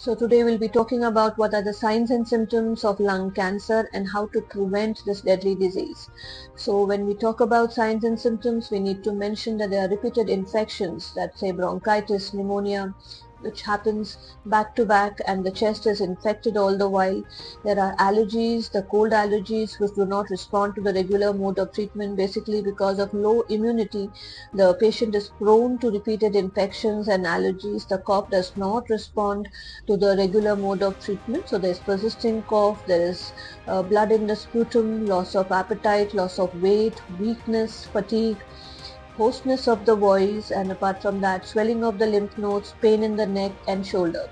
So today we'll be talking about what are the signs and symptoms of lung cancer and how to prevent this deadly disease. So when we talk about signs and symptoms, we need to mention that there are repeated infections, that say bronchitis, pneumonia, which happens back to back and the chest is infected all the while. There are allergies, the cold allergies which do not respond to the regular mode of treatment, basically because of low immunity. The patient is prone to repeated infections and allergies. The cough does not respond to the regular mode of treatment. So there is persisting cough, there is blood in the sputum, loss of appetite, loss of weight, weakness, fatigue, hoarseness of the voice, and apart from that, swelling of the lymph nodes, pain in the neck and shoulder.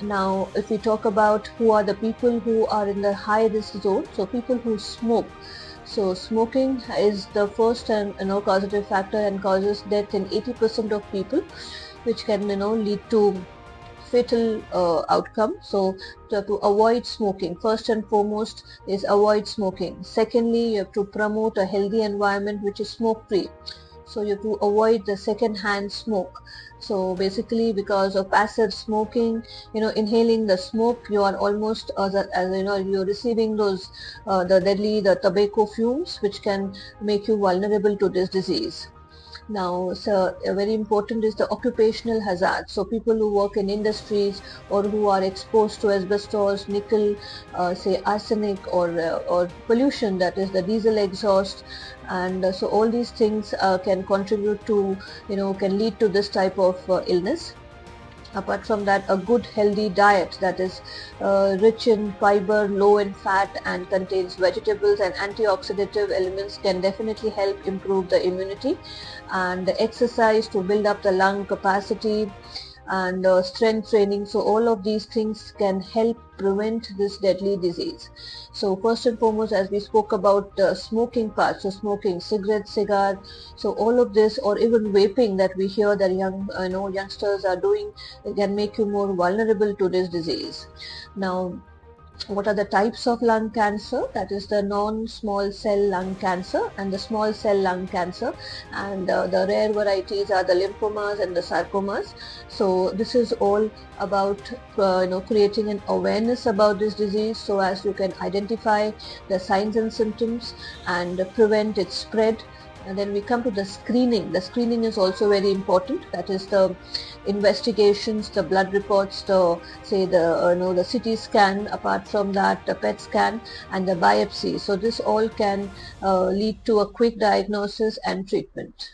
Now, if we talk about who are the people who are in the high risk zone, so people who smoke. So smoking is the first and causative factor and causes death in 80% of people, which can lead to fatal outcome. So to avoid smoking, first and foremost is avoid smoking. Secondly, you have to promote a healthy environment which is smoke free. So you have to avoid the second hand smoke. So basically, because of passive smoking, inhaling the smoke, you are almost you're receiving those the tobacco fumes, which can make you vulnerable to this disease. Now, so very important is the occupational hazard. So people who work in industries or who are exposed to asbestos, nickel, say arsenic or pollution, that is the diesel exhaust, and so all these things can contribute to, can lead to this type of illness. Apart from that, a good healthy diet that is rich in fiber, low in fat, and contains vegetables and antioxidative elements can definitely help improve the immunity. And exercise to build up the lung capacity and strength training. So all of these things can help prevent this deadly disease. So first and foremost, as we spoke about the smoking part, so smoking cigarettes, cigar, so all of this, or even vaping that we hear that youngsters are doing, can make you more vulnerable to this disease. Now, what are the types of lung cancer? That is the non-small cell lung cancer and the small cell lung cancer, and the rare varieties are the lymphomas and the sarcomas. So this is all about creating an awareness about this disease, so as you can identify the signs and symptoms and prevent its spread. And then we come to the screening. The screening is also very important. That is the investigations, the blood reports, the CT scan. Apart from that, the PET scan and the biopsy. So this all can lead to a quick diagnosis and treatment.